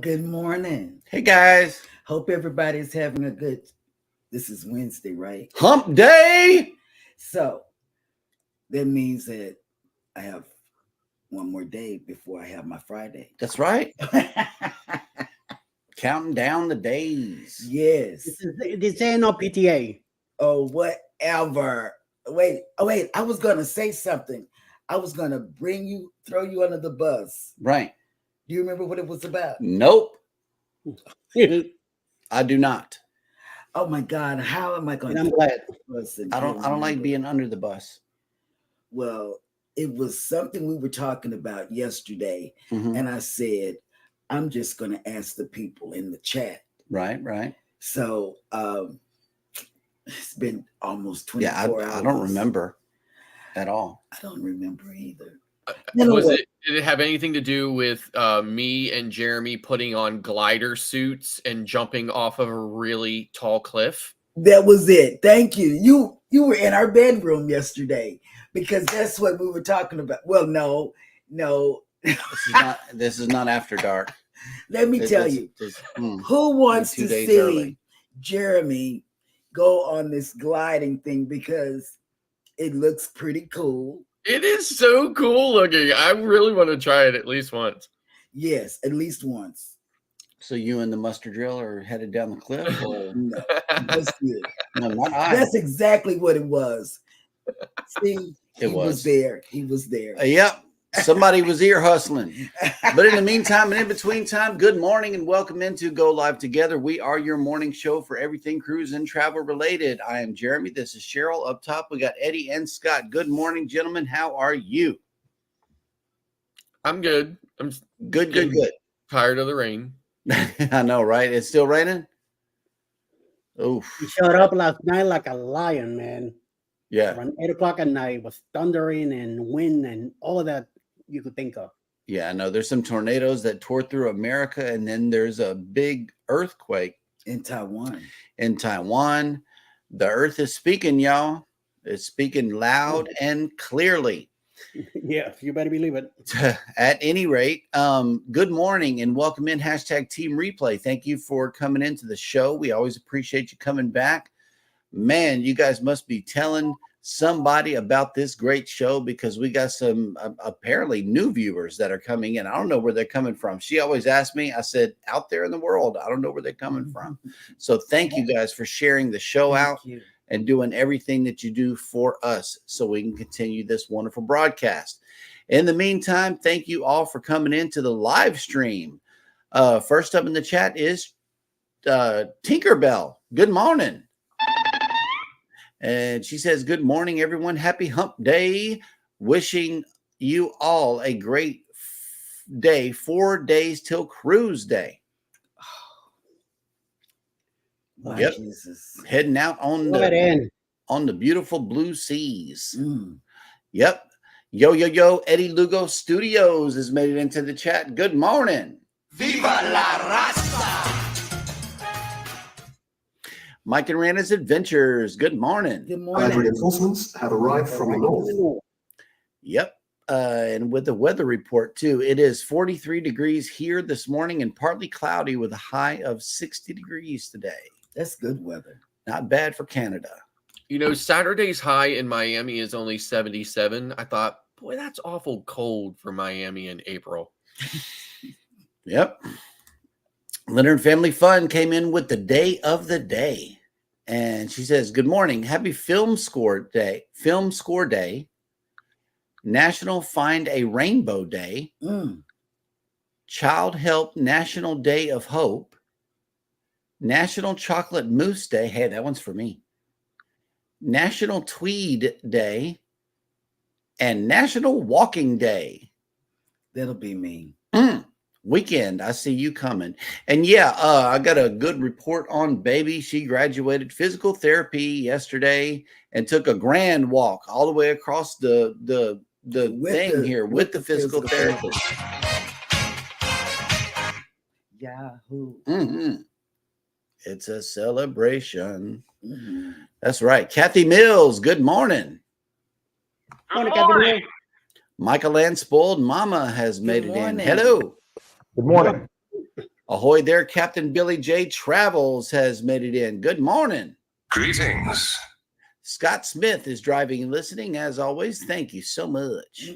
good morning. Hey guys. Hope everybody's having a good. This is Wednesday, right? Hump day. So that means that I have one more day before I have my Friday. That's right. Counting down the days. Yes. This ain't no PTA. Oh, whatever. Wait. I was gonna say something. I was gonna throw you under the bus. Right. Do you remember what it was about? Nope. I do not. Oh my God! How am I going to? I'm glad. I don't like being under the bus. Well, it was something we were talking about yesterday, and I said, I'm just going to ask the people in the chat. Right. So it's been almost 24 hours. I don't remember at all. I don't remember either. Did it have anything to do with me and Jeremy putting on glider suits and jumping off of a really tall cliff? That was it. Thank you. You were in our bedroom yesterday because that's what we were talking about. Well, no. This is not after dark. Let me tell you, who wants to see Jeremy go on this gliding thing because it looks pretty cool. It is so cool looking. I really want to try it at least once. Yes, at least once. So you and the mustard drill are headed down the cliff? Or? No, that's good. No, not I. That's exactly what it was. See, he was there. He was there. Yep. Somebody was ear hustling. But in the meantime and in between time, good morning and welcome into Go Live Together. We are your morning show for everything cruise and travel related. I am Jeremy. This is Cheryl. Up top, we got Eddie and Scott. Good morning, gentlemen. How are you? I'm good. I'm good. Tired of the rain. I know, right? It's still raining? Oh, You showed up last night like a lion, man. Yeah. Around 8 o'clock at night, it was thundering and wind and all that you could think of. Yeah, I know. There's some tornadoes that tore through America, and then there's a big earthquake in Taiwan. The earth is speaking, y'all. It's speaking loud and clearly. Yeah, you better believe it. At any rate, good morning and welcome in #Team Replay. Thank you for coming into the show. We always appreciate you coming back. Man, you guys must be telling somebody about this great show because we got some apparently new viewers that are coming in. I don't know where they're coming from. She always asks me, I said, out there in the world, I don't know where they're coming from. So thank you guys for sharing the show out and doing everything that you do for us so we can continue this wonderful broadcast. In the meantime, thank you all for coming into the live stream. First up in the chat is Tinkerbell. Good morning. And she says, good morning, everyone. Happy hump day. Wishing you all a great day. 4 days till cruise day. Oh, yep. Jesus. Heading out on the beautiful blue seas. Yep. Yo. Eddie Lugo Studios has made it into the chat. Good morning. Viva la raza. Mike and Rana's Adventures. Good morning. Good morning. Reinforcements have arrived from the north. Yep. And with the weather report, too, it is 43 degrees here this morning and partly cloudy with a high of 60 degrees today. That's good weather. Not bad for Canada. You know, Saturday's high in Miami is only 77. I thought, boy, that's awful cold for Miami in April. Yep. Leonard Family Fun came in with the day of the day. And she says, good morning. Happy Film Score Day. National Find a Rainbow Day. Child Help National Day of Hope. National Chocolate Mousse Day. Hey, that one's for me. National Tweed Day. And National Walking Day. That'll be me. Weekend, I see you coming. And yeah, I got a good report on baby. She graduated physical therapy yesterday and took a grand walk all the way across the thing here with the physical therapist. Yahoo. It's a celebration. That's right. Kathy Mills, good morning. Morning, Kathy. Michael Ann Spoiled Mama has made it in. Hello. Good morning. Ahoy there, Captain Billy J. Travels has made it in. Good morning. Greetings. Scott Smith is driving and listening, as always. Thank you so much.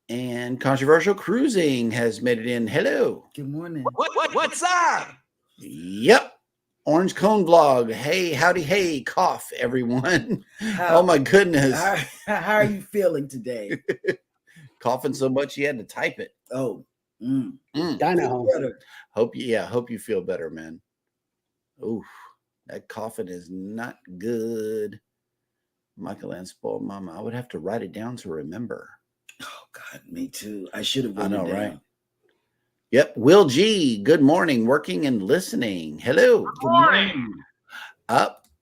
And Controversial Cruising has made it in. Hello. Good morning. What's up? Yep. Orange Cone Vlog. Hey, howdy, hey, cough, everyone. How, oh, my goodness. How are you feeling today? Coughing so much you had to type it. Oh. Hope you feel better, man. Oof. That coughing is not good. Michael Ann spoiled mama. I would have to write it down to remember. Oh, God, me too. I should have. I know, right? Yep. Will G. Good morning. Working and listening. Hello. Good morning.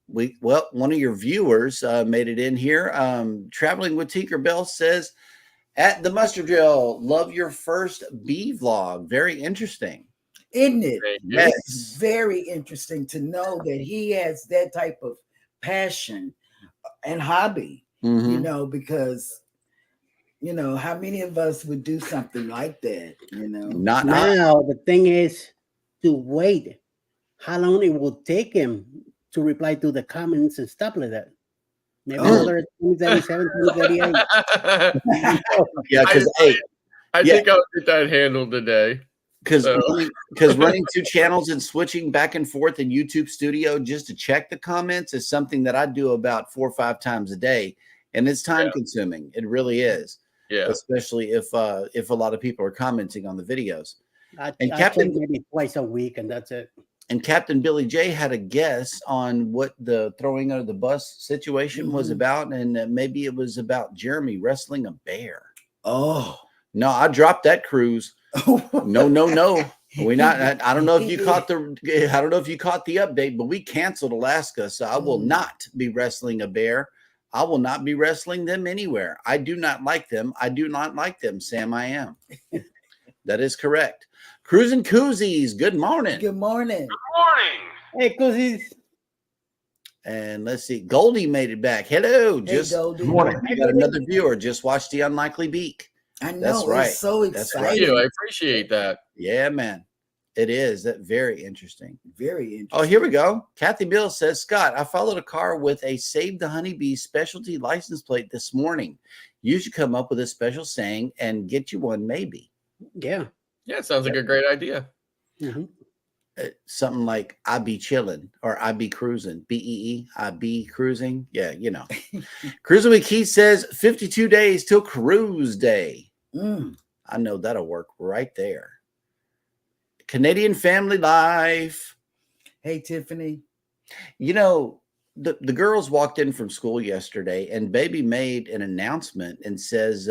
One of your viewers made it in here. Traveling with Tinkerbell says, at the Mustard Drill, love your first bee vlog. Very interesting. Isn't it? Yes. It's very interesting to know that he has that type of passion and hobby, because, how many of us would do something like that, Not now. The thing is to wait how long it will take him to reply to the comments and stuff like that. Maybe another 2037, 2038. Yeah, because I think I'll get that handled today. Because running two channels and switching back and forth in YouTube Studio just to check the comments is something that I do about 4 or 5 times a day, and it's time consuming. It really is. Yeah, especially if a lot of people are commenting on the videos. I Captain maybe twice a week, and that's it. And Captain Billy J had a guess on what the throwing under the bus situation was about, and maybe it was about Jeremy wrestling a bear. Oh no, I dropped that cruise. No. We not. I don't know if you caught the update, but we canceled Alaska, so I will not be wrestling a bear. I will not be wrestling them anywhere. I do not like them. Sam. I am. That is correct. Cruising Koozies. Good morning. Good morning. Hey, Koozies. And let's see. Goldie made it back. Hello. Goldie. Good morning. We got another viewer. Just watched The Unlikely Beak. I know. That's right. It's so exciting. That's right. Thank you. I appreciate that. Yeah, man. It is. That very interesting. Very interesting. Oh, here we go. Kathy Bill says, Scott, I followed a car with a Save the Honeybee specialty license plate this morning. You should come up with a special saying and get you one, maybe. Yeah. Yeah, it sounds like a great idea. Something like I be chilling or I be cruising. BEE, I be cruising. Yeah, Cruising with Keith says 52 days till cruise day. I know that'll work right there. Canadian Family Life. Hey, Tiffany. The girls walked in from school yesterday and baby made an announcement and says,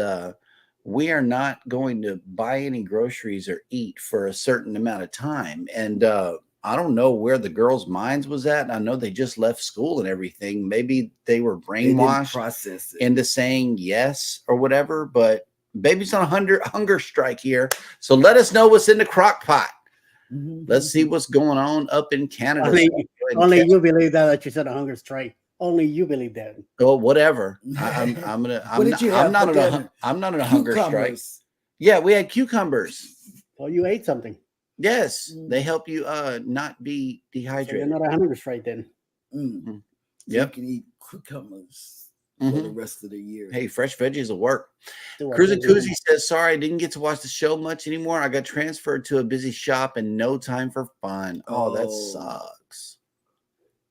we are not going to buy any groceries or eat for a certain amount of time. And I don't know where the girls' minds was at. I know they just left school and everything. Maybe they were brainwashed into saying yes or whatever, but baby's on a hunger strike here. So let us know what's in the crock pot. Let's see what's going on up in Canada. Only you believe that you said a hunger strike. Only you believe that. Oh, whatever. I'm not on a hunger strike. Yeah, we had cucumbers. Well, you ate something. Yes, they help you not be dehydrated. So you're not a hunger strike then. Yep. You can eat cucumbers for the rest of the year. Hey, fresh veggies will work. Cruising Koozie says, sorry, I didn't get to watch the show much anymore. I got transferred to a busy shop and no time for fun. Oh, that sucks.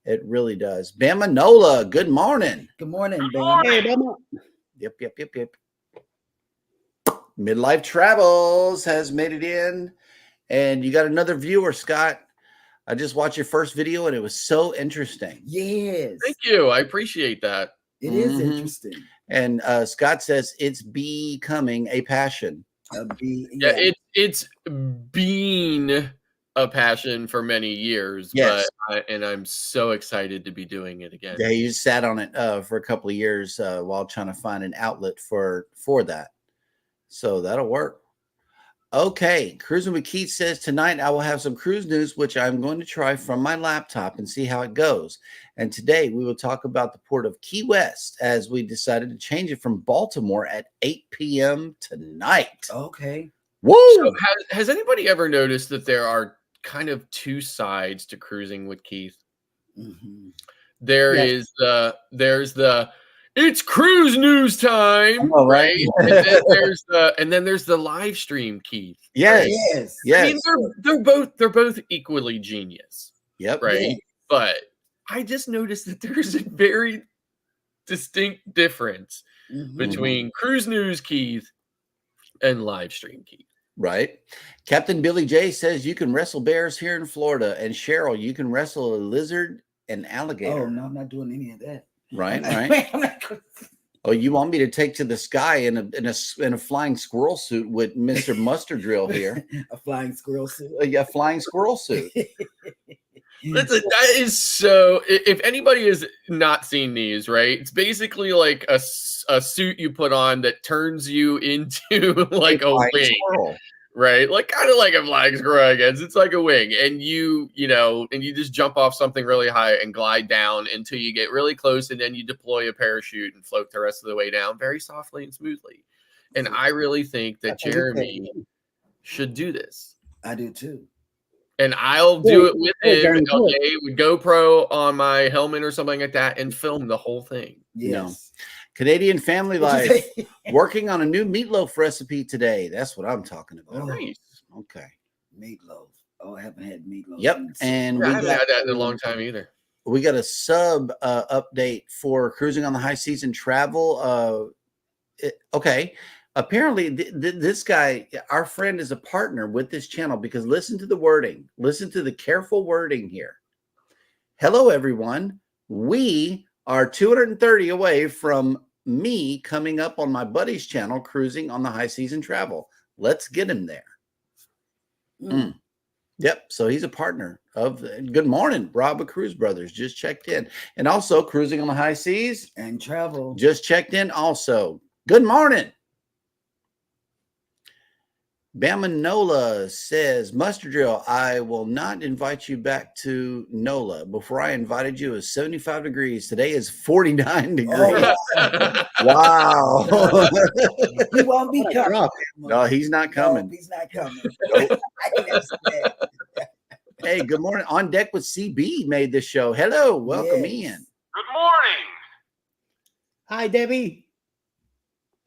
It really does. Bama Nola, good morning. Good morning, Bama. Hey, Bama. Yep. Midlife Travels has made it in. And you got another viewer, Scott. I just watched your first video and it was so interesting. Yes. Thank you. I appreciate that. It is interesting. And Scott says it's becoming a passion. It's been a passion for many years. Yes. But I'm so excited to be doing it again. Yeah, you sat on it for a couple of years while trying to find an outlet for that. So that'll work. Okay, Cruising with Keith says tonight I will have some cruise news, which I'm going to try from my laptop and see how it goes. And today we will talk about the port of Key West as we decided to change it from Baltimore at 8 p.m. tonight. Okay. Woo! So has anybody ever noticed that there are kind of two sides to cruising with Keith? Mhm. There's the it's cruise news time, know, right? And then there's the live stream Keith. Yes. right? Yes. I mean, Yes. they're both equally genius, Yep. right? Yeah. But I just noticed that there's a very distinct difference Mhm. between cruise news Keith and live stream Keith. Right. Captain Billy J says you can wrestle bears here in Florida. And Cheryl, you can wrestle a lizard and alligator. Oh no, I'm not doing any of that. Right, I'm not- right. I'm not gonna- Oh, you want me to take to the sky in a flying squirrel suit with Mr. Mustard Drill here? a flying squirrel suit. Yeah, flying squirrel suit. That is so. If anybody has not seen these, right, it's basically like a suit you put on that turns you into like a Flying wing, squirrel. right? Like kind of like a flying squirrel, I guess. It's like a wing, and you just jump off something really high and glide down until you get really close, and then you deploy a parachute and float the rest of the way down very softly and smoothly. And I really think that Jeremy should do this. I do too. And I'll do it with him Jeremy, do it. LA, with GoPro on my helmet or something like that and film the whole thing. Yes. Canadian Family What'd you Life say? working on a new meatloaf recipe today. That's what I'm talking about. Oh, Nice. Okay. meatloaf. Oh, I haven't had meatloaf. Yep. in so And I we haven't got had that in a long time either. we got a sub update for cruising on the high season travel. Okay. Apparently, this guy, our friend, is a partner with this channel because listen to the wording. Listen to the careful wording here. Hello, everyone. We are 230 away from me coming up on my buddy's channel, cruising on the high season travel. Let's get him there. Yep. So he's a partner of. Good morning, Rob of Cruise Brothers. Just checked in, and also cruising on the high seas. and travel. Just checked in. Also, good morning. Bama Nola says, Mustard Drill, I will not invite you back to NOLA. Before I invited you, it was 75 degrees. Today is 49 degrees. Oh, Wow. he won't be What a coming. drop. No, he's not coming. No, he's not coming. Nope. I can understand. Hey, good morning. On Deck with CB made this show. Hello. Welcome Yes. in. Good morning. Hi, Debbie.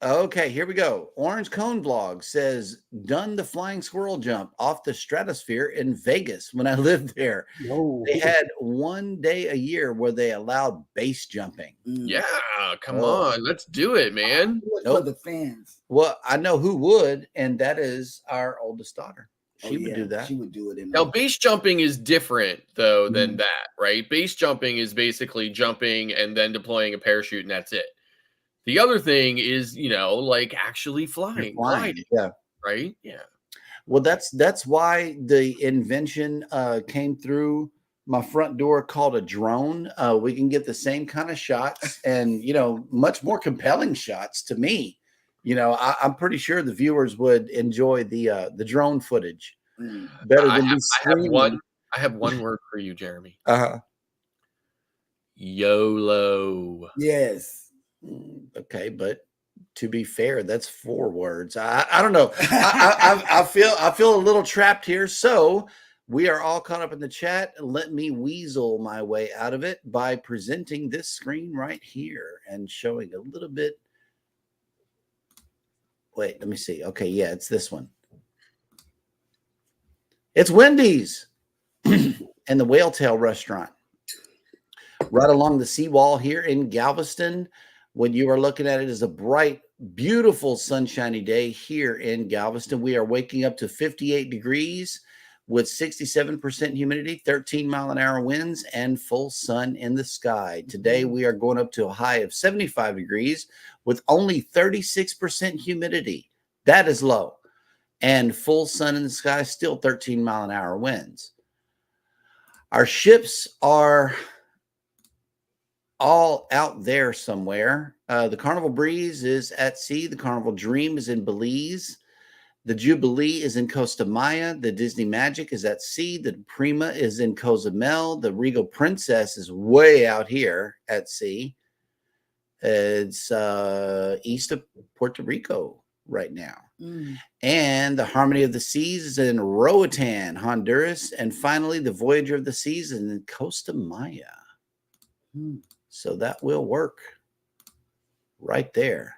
Okay, here we go. Orange Cone Vlog says, done the flying squirrel jump off the stratosphere in Vegas when I lived there. No. They had one day a year where they allowed base jumping. Yeah, come Oh. on. Let's do it, man. Do it Nope. for the fans. Well, I know who would, and that is our oldest daughter. Oh, She would yeah, do that. She would do it in Now, base jumping is different, though, than Mhm. that, right? Base jumping is basically jumping and then deploying a parachute, and that's it. The other thing is, like actually You're flying, flying. gliding, Yeah. right? Yeah. Well, that's why the invention came through my front door called a drone. We can get the same kind of shots and much more compelling shots to me. I'm pretty sure the viewers would enjoy the drone footage better I than have, me I have screaming. one. I have one word for you, Jeremy. YOLO. Yes. Okay, but to be fair, that's 4 words. I don't know. I feel a little trapped here. So we are all caught up in the chat. Let me weasel my way out of it by presenting this screen right here and showing a little bit. Wait, let me see. Okay, yeah, it's this one. It's Wendy's and the Whale Tail Restaurant right along the seawall here in Galveston. When you are looking at it as a bright, beautiful, sunshiny day here in Galveston, we are waking up to 58 degrees with 67% humidity, 13-mile-an-hour winds, and full sun in the sky. Today, we are going up to a high of 75 degrees with only 36% humidity. That is low. And full sun in the sky, still 13-mile-an-hour winds. Our ships are all out there somewhere. The Carnival Breeze is at sea. The Carnival Dream is in Belize. The Jubilee is in Costa Maya. The Disney Magic is at sea. The Prima is in Cozumel. The Regal Princess is way out here at sea. It's east of Puerto Rico right now. And the Harmony of the Seas is in Roatan, Honduras. And finally, the Voyager of the Seas is in Costa Maya. So that will work right there.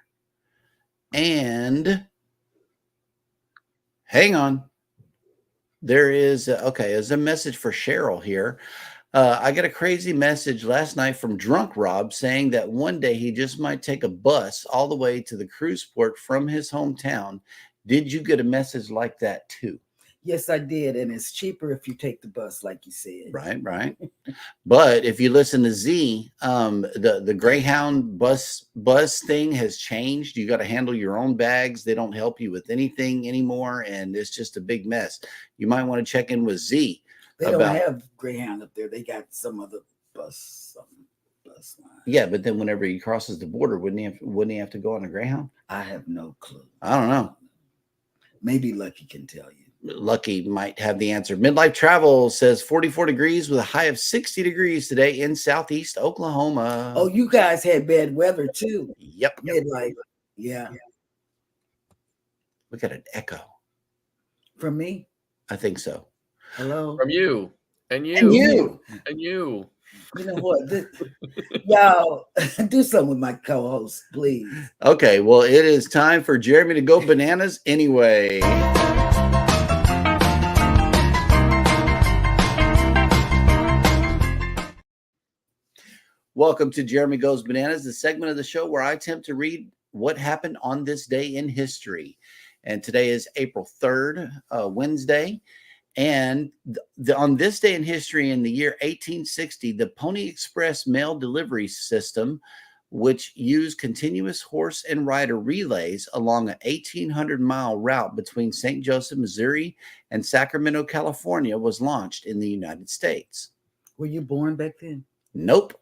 And hang on. There is, there's a message for Cheryl here. I got a crazy message last night from Drunk Rob saying that one day he just might take a bus all the way to the cruise port from his hometown. Did you get a message like that too? Yes, I did. And it's cheaper if you take the bus, like you said. Right. But if you listen to Z, the Greyhound bus thing has changed. You got to handle your own bags. They don't help you with anything anymore. And it's just a big mess. You might want to check in with Z. They don't have Greyhound up there. They got some other bus line. Yeah, but then whenever he crosses the border, wouldn't he have to go on a Greyhound? I have no clue. I don't know. Maybe Lucky can tell you. Lucky might have the answer. Midlife Travel says 44 degrees with a high of 60 degrees today in southeast Oklahoma. Oh, you guys had bad weather too. Yep. Midlife. Yeah. We got an echo. From me? I think so. Hello? From you. And you. And you. And you. You know what? Y'all, do something with my co-host, please. Okay, well, it is time for Jeremy to go bananas anyway. Welcome to Jeremy Goes Bananas, the segment of the show where I attempt to read what happened on this day in history. And today is April 3rd, Wednesday. And on this day in history, in the year 1860, the Pony Express mail delivery system, which used continuous horse and rider relays along an 1,800-mile route between St. Joseph, Missouri, and Sacramento, California, was launched in the United States. Were you born back then? Nope.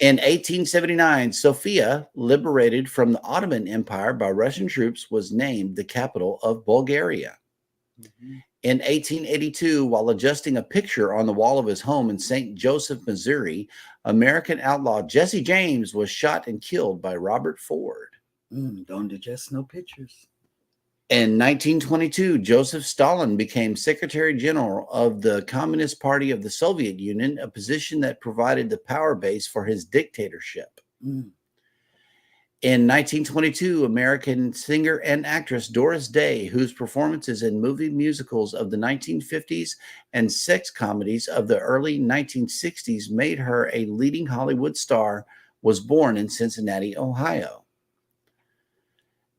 In 1879, Sofia, liberated from the Ottoman Empire by Russian troops, was named the capital of Bulgaria. In 1882, while adjusting a picture on the wall of his home in St. Joseph, Missouri, American outlaw Jesse James was shot and killed by Robert Ford. Don't adjust no pictures. In 1922, Joseph Stalin became Secretary General of the Communist Party of the Soviet Union, a position that provided the power base for his dictatorship. In 1922, American singer and actress Doris Day, whose performances in movie musicals of the 1950s and sex comedies of the early 1960s made her a leading Hollywood star, was born in Cincinnati, Ohio.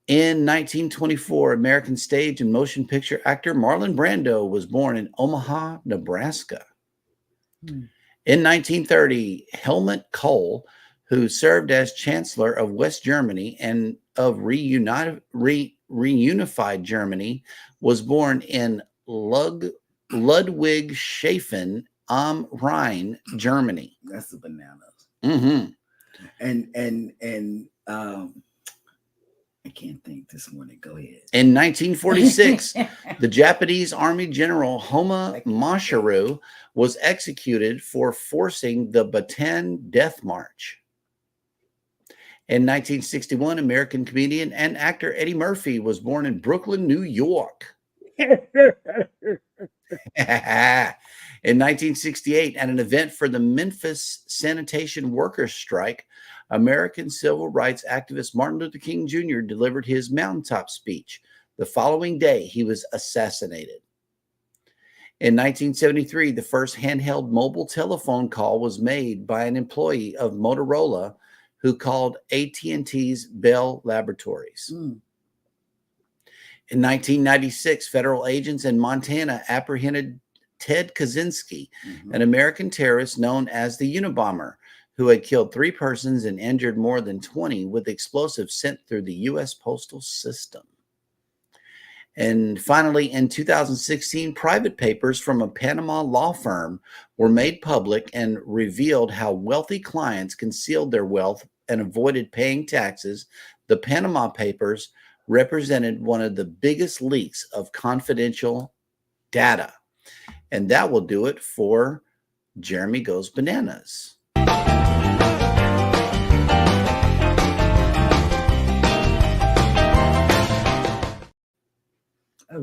In 1924, American stage and motion picture actor Marlon Brando was born in Omaha, Nebraska. In 1930, Helmut Kohl, who served as Chancellor of West Germany and of reunified Germany, was born in Ludwigshafen am Rhein, Germany. That's the bananas. Mm-hmm. I can't think this morning. Go ahead. In 1946, the Japanese Army General Homa Masharu was executed for forcing the Bataan Death March. In 1961, American comedian and actor Eddie Murphy was born in Brooklyn, New York. In 1968, at an event for the Memphis sanitation workers strike, American civil rights activist Martin Luther King Jr. delivered his mountaintop speech. The following day, he was assassinated. In 1973, the first handheld mobile telephone call was made by an employee of Motorola who called AT&T's Bell Laboratories. In 1996, federal agents in Montana apprehended Ted Kaczynski, an American terrorist known as the Unabomber, who had killed 3 persons and injured more than 20 with explosives sent through the U.S. postal system. And finally, in 2016, private papers from a Panama law firm were made public and revealed how wealthy clients concealed their wealth and avoided paying taxes. The Panama Papers represented one of the biggest leaks of confidential data. And that will do it for Jeremy Goes Bananas.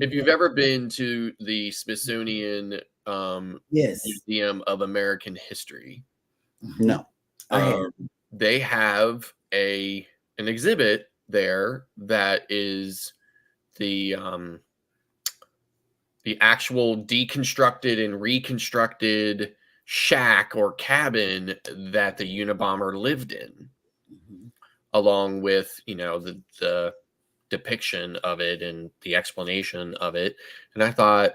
if you've ever been to the Smithsonian Yes. Museum of American History, No. I have. they have an exhibit there that is the actual deconstructed and reconstructed shack or cabin that the Unabomber lived in, along with, you know, the depiction of it and the explanation of it. And I thought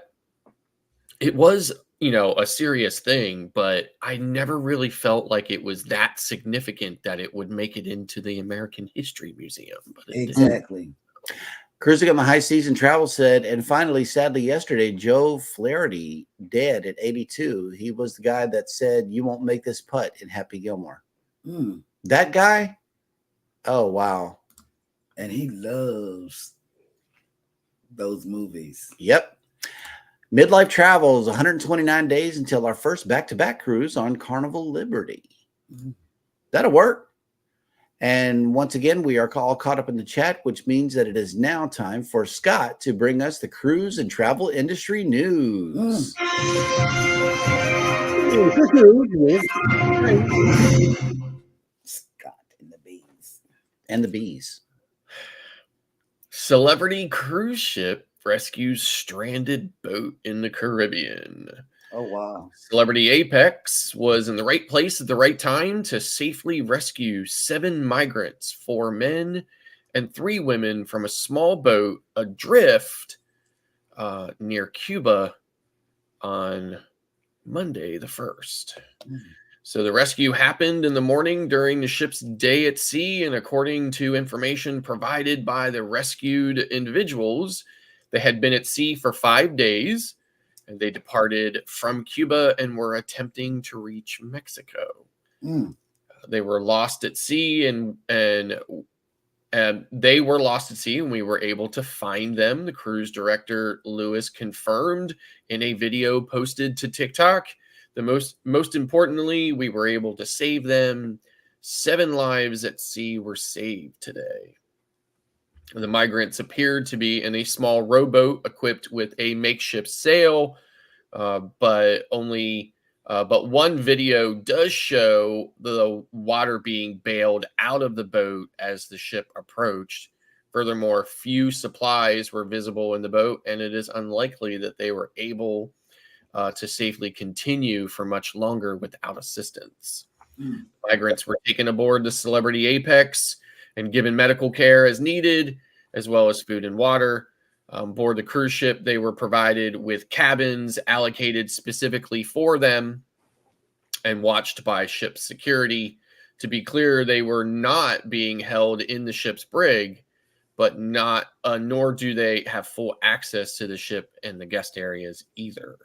it was, you know, a serious thing, but I never really felt like it was that significant that it would make it into the American History Museum. But it did. Exactly. Cruising on the High Seas and Travel said, and finally, sadly, yesterday, Joe Flaherty dead at 82. He was the guy that said, "You won't make this putt" in Happy Gilmore. Mm. That guy? Oh, wow. And he loves those movies. Yep. Midlife travels 129 days until our first back-to-back cruise on Carnival Liberty. That'll work. And once again, we are all caught up in the chat, which means that it is now time for Scott to bring us the cruise and travel industry news. Scott and the Bees. And the bees. Celebrity cruise ship rescues stranded boat in the Caribbean. Oh, wow. Celebrity Apex was in the right place at the right time to safely rescue 7 migrants, 4 men and 3 women from a small boat adrift near Cuba on Monday the 1st. So the rescue happened in the morning during the ship's day at sea, and according to information provided by the rescued individuals, they had been at sea for 5 days. And they departed from Cuba and were attempting to reach Mexico. They were lost at sea, and they were lost at sea, and we were able to find them. The cruise director, Lewis, confirmed in a video posted to TikTok. Most importantly, we were able to save them. 7 lives at sea were saved today. The migrants appeared to be in a small rowboat equipped with a makeshift sail, but one video does show the water being bailed out of the boat as the ship approached. Furthermore, few supplies were visible in the boat, and it is unlikely that they were able to safely continue for much longer without assistance. Migrants were taken aboard the Celebrity Apex and given medical care as needed, as well as food and water. On board the cruise ship, they were provided with cabins allocated specifically for them and watched by ship security. To be clear, they were not being held in the ship's brig, but nor do they have full access to the ship and the guest areas either.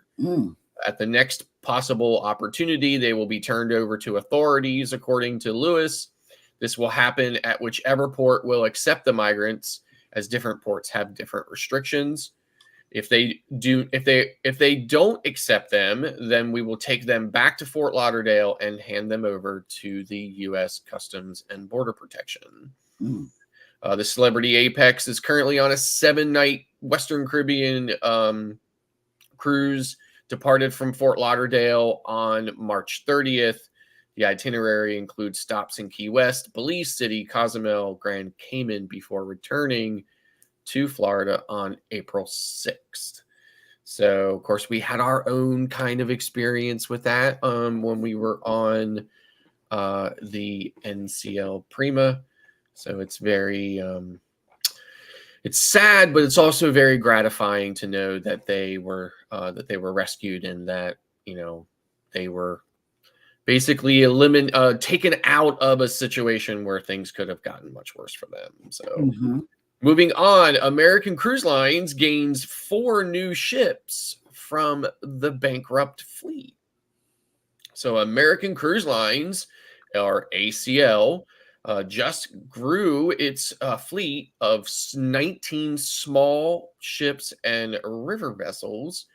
At the next possible opportunity, they will be turned over to authorities, according to Lewis. This will happen at whichever port will accept the migrants, as different ports have different restrictions. If they don't accept them, then we will take them back to Fort Lauderdale and hand them over to the U.S. Customs and Border Protection. The Celebrity Apex is currently on a 7-night Western Caribbean cruise, departed from Fort Lauderdale on March 30th. The itinerary includes stops in Key West, Belize City, Cozumel, Grand Cayman before returning to Florida on April 6th. So, of course, we had our own kind of experience with that when we were on the NCL Prima. So it's very, it's sad, but it's also very gratifying to know that they were rescued and that, you know, they were basically taken out of a situation where things could have gotten much worse for them. So moving on, American Cruise Lines gains 4 new ships from the bankrupt fleet. So American Cruise Lines, or ACL, just grew its fleet of 19 small ships and river vessels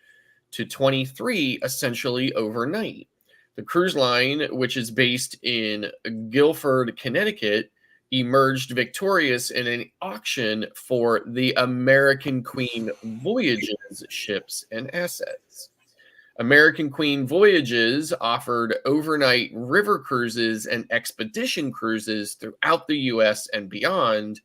to 23 essentially overnight. The cruise line, which is based in Guilford, Connecticut, emerged victorious in an auction for the American Queen Voyages ships and assets. American Queen Voyages offered overnight river cruises and expedition cruises throughout the U.S. and beyond,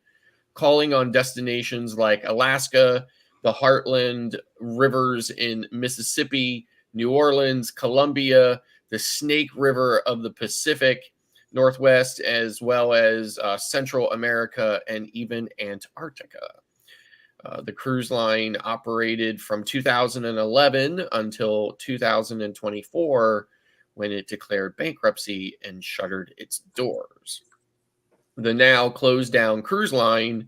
calling on destinations like Alaska, the Heartland rivers in Mississippi, New Orleans, Columbia, the Snake River of the Pacific Northwest, as well as Central America and even Antarctica. The cruise line operated from 2011 until 2024, when it declared bankruptcy and shuttered its doors. The now closed down cruise line,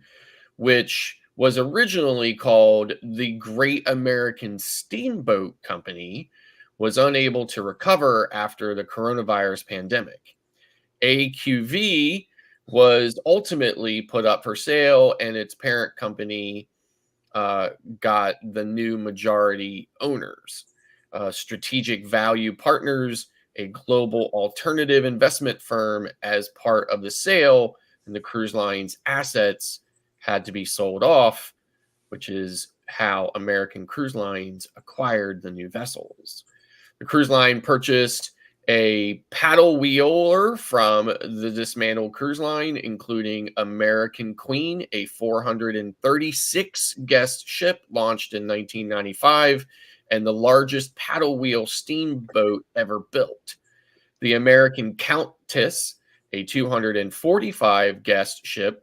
which was originally called the Great American Steamboat Company, was unable to recover after the coronavirus pandemic. AQV was ultimately put up for sale, and its parent company got the new majority owners. Strategic Value Partners, a global alternative investment firm, as part of the sale, and the cruise line's assets had to be sold off, which is how American Cruise Lines acquired the new vessels. The cruise line purchased a paddle wheeler from the dismantled cruise line, including American Queen, a 436 guest ship launched in 1995 and the largest paddle wheel steamboat ever built. The American Countess, a 245 guest ship,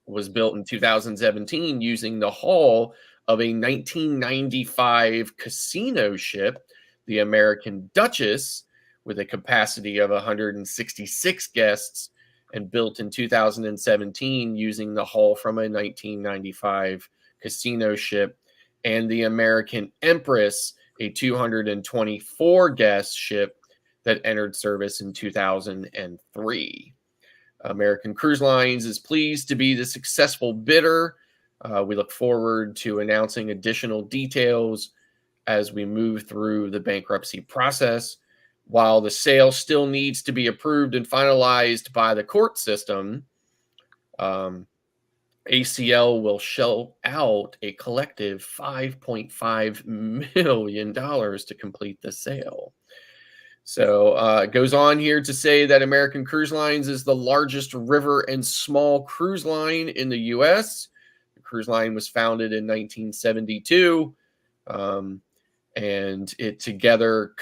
was built in 2017 using the hull of a 1995 casino ship, the American Duchess, with a capacity of 166 guests, and built in 2017 using the hull from a 1995 casino ship, and the American Empress, a 224 guest ship that entered service in 2003. American Cruise Lines is pleased to be the successful bidder. We look forward to announcing additional details as we move through the bankruptcy process. While the sale still needs to be approved and finalized by the court system, ACL will shell out a collective $5.5 million to complete the sale. So it goes on here to say that American Cruise Lines is the largest river and small cruise line in the U.S. The cruise line was founded in 1972, and it together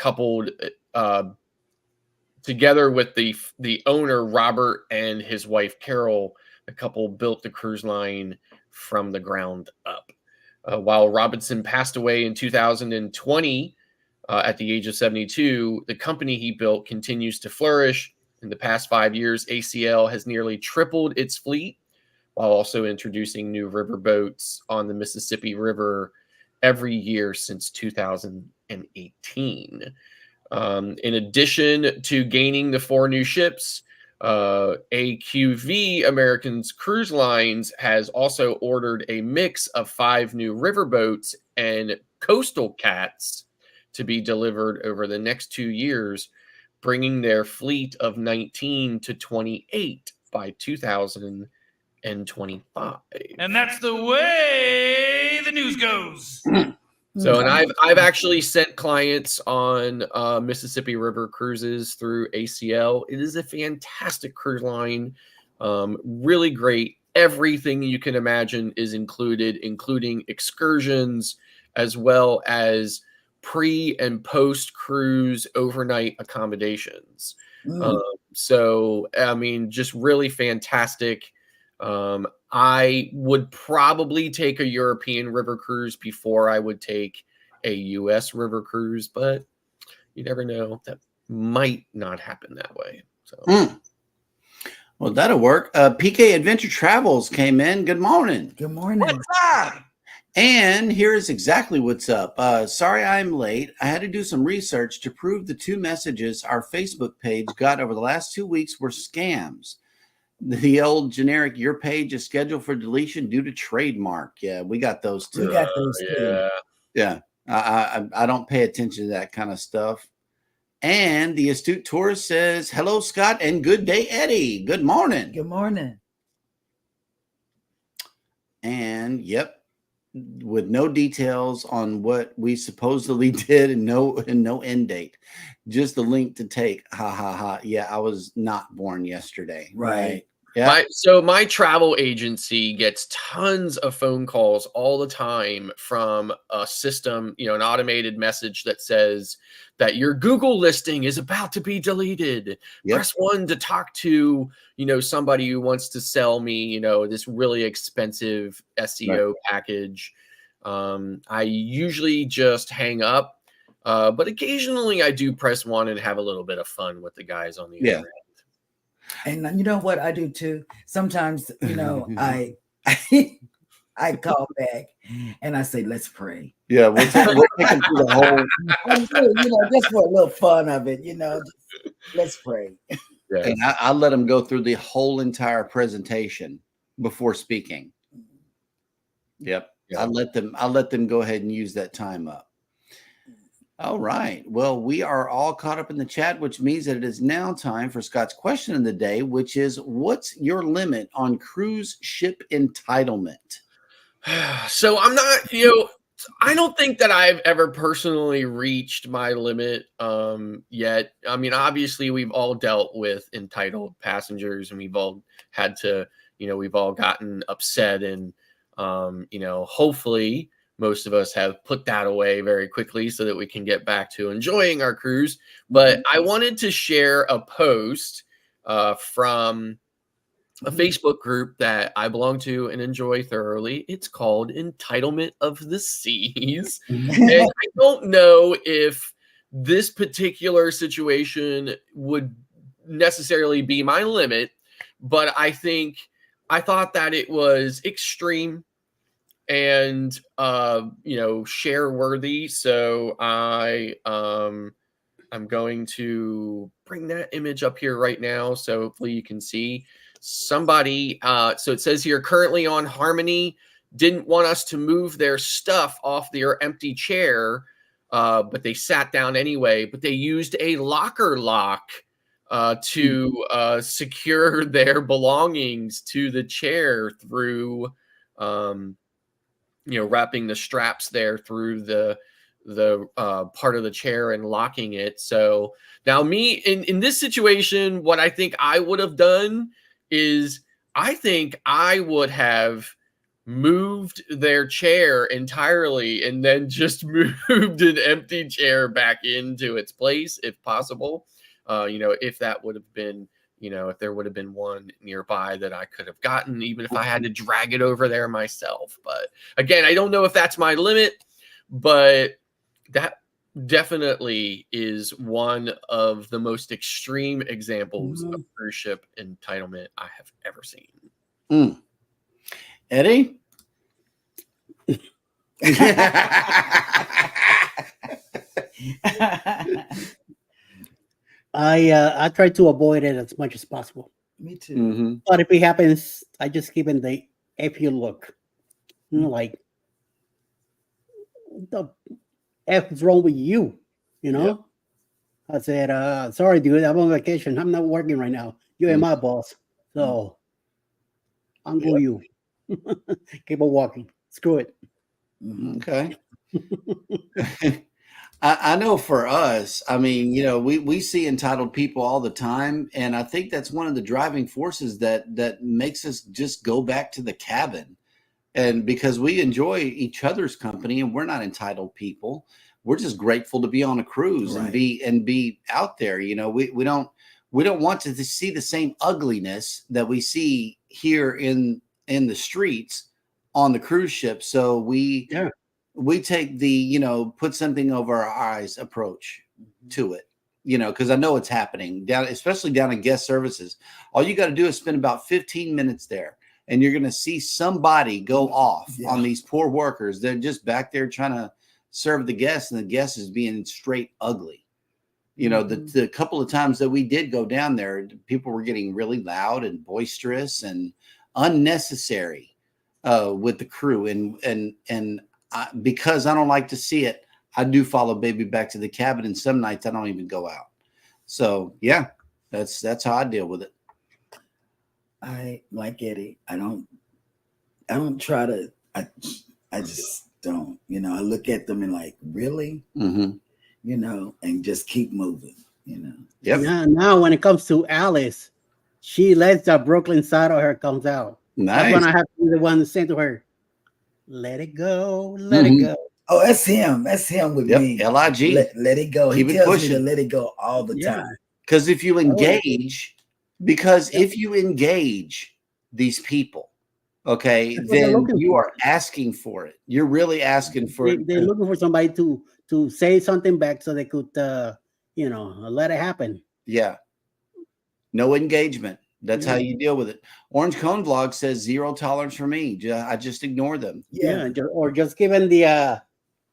with the owner, Robert, and his wife, Carol, the couple built the cruise line from the ground up. While Robinson passed away in 2020 at the age of 72, the company he built continues to flourish. In the past 5 years, ACL has nearly tripled its fleet, while also introducing new river boats on the Mississippi River every year since 2018. In addition to gaining the 4 new ships, AQV, American Cruise Lines, has also ordered a mix of 5 new riverboats and coastal cats to be delivered over the next 2 years, bringing their fleet of 19 to 28 by 2025. And that's the way the news goes. So, and I've actually sent clients on Mississippi River cruises through ACL. It is a fantastic cruise line, really great. Everything you can imagine is included, including excursions, as well as pre and post cruise overnight accommodations. So, I mean, just really fantastic. I would probably take a European river cruise before I would take a U.S. river cruise, but you never know. That might not happen that way. So, Well, that'll work. PK Adventure Travels came in. Good morning. Good morning. What's up? And here's exactly what's up. Sorry I'm late. I had to do some research to prove the 2 messages our Facebook page got over the last 2 weeks were scams. The old generic, your page is scheduled for deletion due to trademark. Yeah, we got those too. We got those too. Yeah. I don't pay attention to that kind of stuff. And the astute tourist says, hello, Scott, and good day, Eddie. Good morning. Good morning. And yep, with no details on what we supposedly did and no end date. Just the link to take. Ha ha ha. Yeah, I was not born yesterday. Right. Yeah. My travel agency gets tons of phone calls all the time from a system, an automated message that says that your Google listing is about to be deleted. Yep. Press 1 to talk to, somebody who wants to sell me, this really expensive SEO package. I usually just hang up, but occasionally I do press 1 and have a little bit of fun with the guys on the other end. And you know what I do too? Sometimes, I call back and I say, let's pray. Yeah, we'll take them through the whole. Just for a little fun of it, just, let's pray. Yeah. And I let them go through the whole entire presentation before speaking. Yep. Yeah. I let them go ahead and use that time up. All right. Well, we are all caught up in the chat, which means that it is now time for Scott's question of the day, which is, what's your limit on cruise ship entitlement? So I'm not, I don't think that I've ever personally reached my limit yet. I mean, obviously we've all dealt with entitled passengers, and we've all had to, we've all gotten upset, and hopefully most of us have put that away very quickly so that we can get back to enjoying our cruise. But I wanted to share a post from a Facebook group that I belong to and enjoy thoroughly. It's called Entitlement of the Seas. And I don't know if this particular situation would necessarily be my limit, but I thought that it was extreme and share worthy. So I'm going to bring that image up here right now, so hopefully you can see somebody. So it says here, currently on Harmony, didn't want us to move their stuff off their empty chair, but they sat down anyway. But they used a locker lock to secure their belongings to the chair through wrapping the straps there through the part of the chair and locking it. So now me in this situation, what I think I would have done is I think I would have moved their chair entirely and then just moved an empty chair back into its place if possible. If that would have been, if there would have been one nearby that I could have gotten, even if I had to drag it over there myself. But again, I don't know if that's my limit, but that definitely is one of the most extreme examples of cruise ship entitlement I have ever seen. Eddie? I try to avoid it as much as possible. Me too. But if it happens, I just give it the if you look. Like, what the F is wrong with you? Yep. I said, sorry, dude, I'm on vacation. I'm not working right now. You ain't my boss. So I'm going you. Keep on walking. Screw it. Okay. I know for us, I mean, we see entitled people all the time. And I think that's one of the driving forces that makes us just go back to the cabin. And because we enjoy each other's company and we're not entitled people, we're just grateful to be on a cruise and be out there. We don't want to see the same ugliness that we see here in the streets on the cruise ship. So we take the, put something over our eyes approach to it, because I know it's happening especially down in guest services. All you got to do is spend about 15 minutes there and you're going to see somebody go off on these poor workers. They're just back there trying to serve the guests, and the guest is being straight ugly. The couple of times that we did go down there, people were getting really loud and boisterous and unnecessary with the crew. And because I don't like to see it, I do follow baby back to the cabin, and some nights I don't even go out. So yeah, that's how I deal with it. I like Eddie. I don't I don't try to. I just don't. I look at them and like, really, and just keep moving. Yep. Now, when it comes to Alice, she lets the Brooklyn side of her comes out. Nice. That's when I have to be the one to say to her, "Let it go, let it go." Oh, that's him. That's him with me. LIG. Let it go. He Keep it tells pushing. me to let it go all the time. Because if you engage, if you engage these people, okay, then you are asking for it. You're really asking for it. They're looking for somebody to say something back so they could, let it happen. Yeah. No engagement. That's how you deal with it. Orange Cone Vlog says 0 tolerance for me. I just ignore them. Yeah. Or just give them the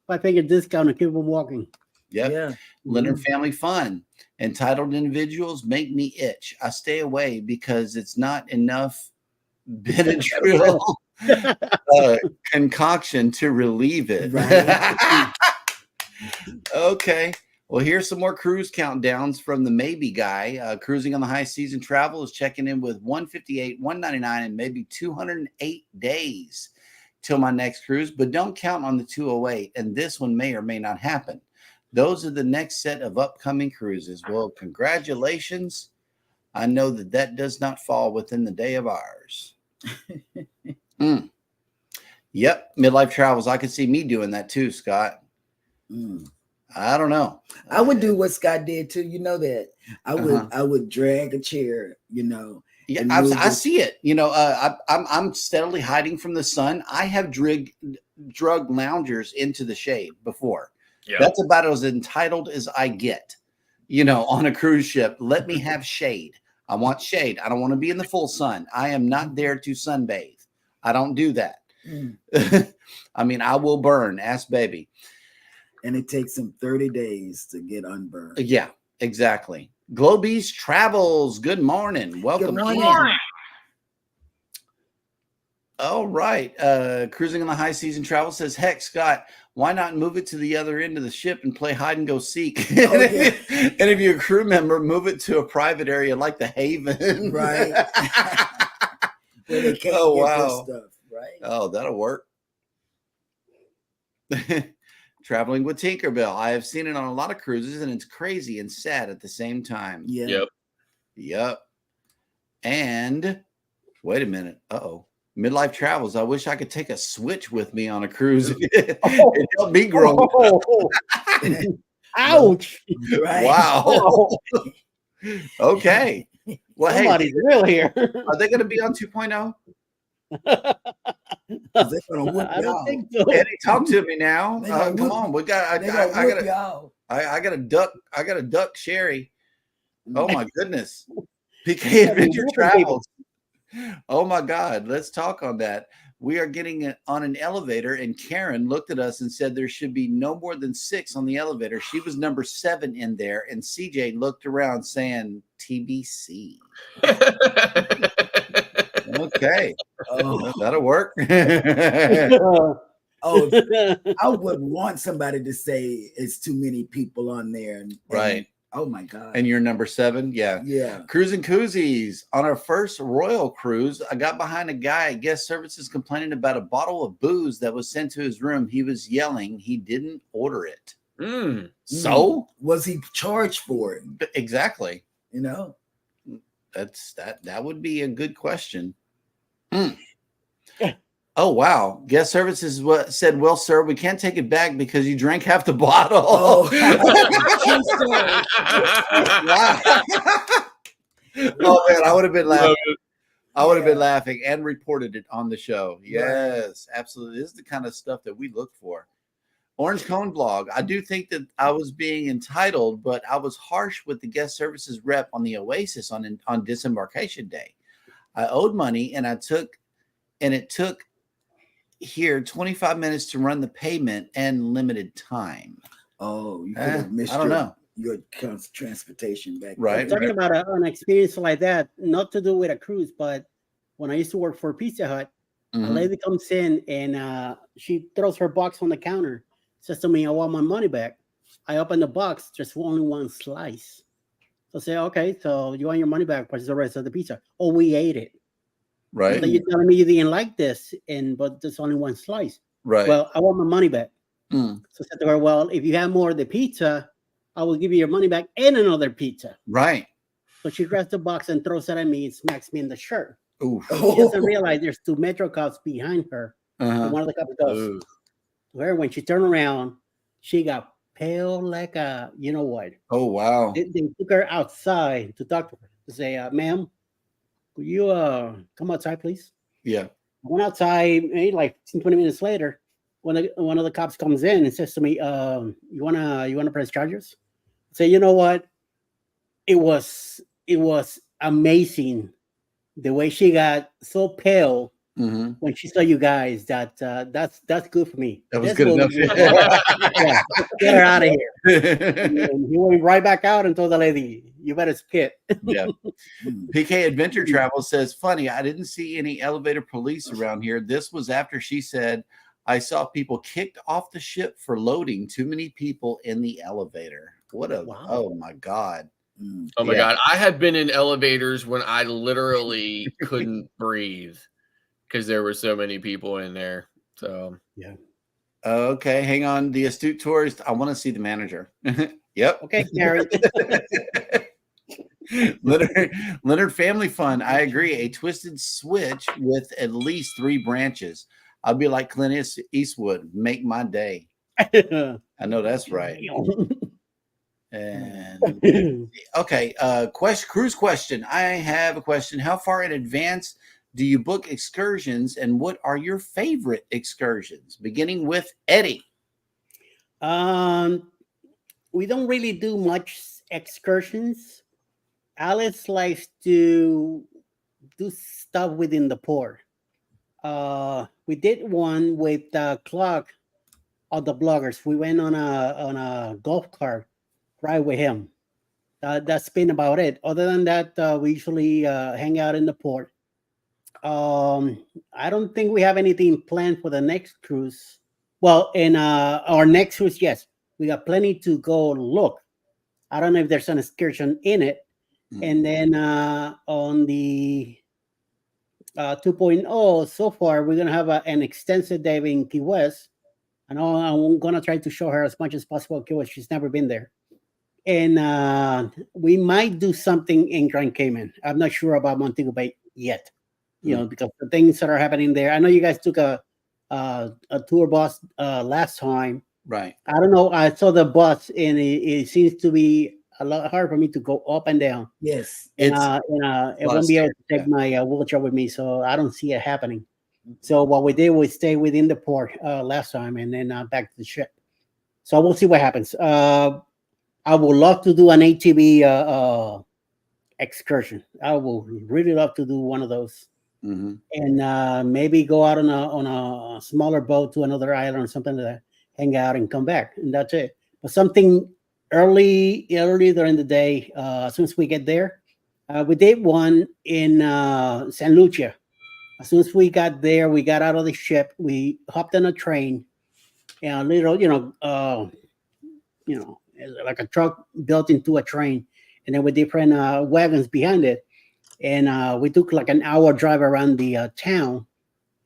5-figure discount and keep them walking. Yep. Yeah. Leonard Family Fun. Entitled individuals make me itch. I stay away because it's not enough Benadryl concoction to relieve it. Right. Okay. Well, here's some more cruise countdowns from the Maybe guy. Cruising on the high season travel is checking in with 158, 199, and maybe 208 days till my next cruise, but don't count on the 208. And this one may or may not happen. Those are the next set of upcoming cruises. Well, congratulations. I know that does not fall within the day of ours. Yep. Midlife travels. I could see me doing that too, Scott. I don't know. I would do what Scott did too. You know that I would drag a chair. Yeah, I see it. I'm steadily hiding from the sun. I have drug loungers into the shade before. Yeah. That's about as entitled as I get. On a cruise ship, let me have shade. I want shade. I don't want to be in the full sun. I am not there to sunbathe. I don't do that. I mean, I will burn. Ask baby. And it takes him 30 days to get unburned. Yeah, exactly. Globeys Travels. Good morning. Welcome. Good morning. All right. Cruising on the high season travel says, heck, Scott, why not move it to the other end of the ship and play hide and go seek? And if you're a crew member, move it to a private area like the Haven. Right. Where they can't get their stuff, right? Oh, that'll work. Traveling with Tinkerbell. I have seen it on a lot of cruises, and it's crazy and sad at the same time. Yeah. Yep. And wait a minute. Uh-oh. Midlife travels. I wish I could take a Switch with me on a cruise. It helped me grow. Ouch. Right. Wow. Okay. Well, somebody's real here. Are they going to be on 2.0? I don't think so. Eddie, talk to me now. Come on, we got. I got a duck. Sherry. Oh my goodness. PK Adventure Travels. Oh my God. Let's talk on that. We are getting on an elevator, and Karen looked at us and said there should be no more than 6 on the elevator. She was number 7 in there, and CJ looked around saying TBC. Okay. Oh, that'll work. I would want somebody to say it's too many people on there. Right. Oh my God. And you're number 7? Yeah. Yeah. Cruising Koozies. On our first Royal cruise, I got behind a guy at guest services complaining about a bottle of booze that was sent to his room. He was yelling. He didn't order it. So? Was he charged for it? Exactly. That would be a good question. Oh wow! Guest services said, "Well, sir, we can't take it back because you drank half the bottle." Oh, Oh man, I would have been laughing. I would have been laughing and reported it on the show. Yes, absolutely. This is the kind of stuff that we look for. Orange Cone Blog. I do think that I was being entitled, but I was harsh with the guest services rep on the Oasis on disembarkation day. I owed money, and it took here 25 minutes to run the payment and limited time. Oh, you could have missed your transportation back. Right. Talking about an experience like that, not to do with a cruise, but when I used to work for Pizza Hut, a lady comes in and she throws her box on the counter, says to me, "I want my money back." I open the box, just only one slice. So I say, "Okay, so you want your money back? What's the rest of the pizza?" "Oh, we ate it." Right. So you're telling me you didn't like this, but there's only one slice. Right. Well, I want my money back. Mm. So I said to her, well, if you have more of the pizza, I will give you your money back and another pizza. Right. So she grabs the box and throws it at me and smacks me in the shirt. Oof. She doesn't realize there's 2 Metro cops behind her. Uh-huh. And one of the cops goes to her. When she turned around, she got pale like a, you know what? Oh, wow. They took her outside to talk to her, to say, ma'am, could you come outside, please? Yeah. I went outside, maybe like 15, 20 minutes later. One of the cops comes in and says to me, you wanna press charges? I say, you know what? It was amazing the way she got so pale when she saw you guys. That's good for me. That was That's good what enough. yeah, get her out of here. And he went right back out and told the lady, you better skip. Yeah. PK Adventure Travel says, funny, I didn't see any elevator police around here. This was after she said, I saw people kicked off the ship for loading too many people in the elevator. What a, Wow. Oh my God. Oh my God. I have been in elevators when I literally couldn't breathe because there were so many people in there. So, yeah. Okay. Hang on. The astute tourist. I want to see the manager. Yep. Okay, Gary. Leonard Family Fun. I agree. A twisted switch with at least 3 branches. I'll be like Clint Eastwood. Make my day. I know that's right. And okay, cruise question. I have a question. How far in advance do you book excursions, and what are your favorite excursions? Beginning with Eddie. We don't really do much excursions. Alice likes to do stuff within the port. We did one with Clark of the bloggers. We went on a golf cart ride with him. That's been about it. Other than that, we usually hang out in the port. I don't think we have anything planned for the next cruise. Well, in our next cruise, yes, we got plenty to go look. I don't know if there's an excursion in it. And then on the 2.0, so far, we're going to have an extensive day in Key West. I know I'm going to try to show her as much as possible Key West. She's never been there. And we might do something in Grand Cayman. I'm not sure about Montego Bay yet, because the things that are happening there. I know you guys took a tour bus last time. Right. I don't know. I saw the bus, and it seems to be a lot hard for me to go up and down. Yes. It won't be able to take my wheelchair with me, so I don't see it happening. So what we did was stay within the port last time, and then back to the ship. So we'll see what happens. I would love to do an ATV excursion. I would really love to do one of those, and maybe go out on a smaller boat to another island or something like that, hang out and come back, and that's it. But something early during the day, as soon as we get there. We did one in San Lucia. As soon as we got there, we got out of the ship. We hopped on a train, and a little, like a truck built into a train, and then with different wagons behind it. And we took like an hour drive around the town,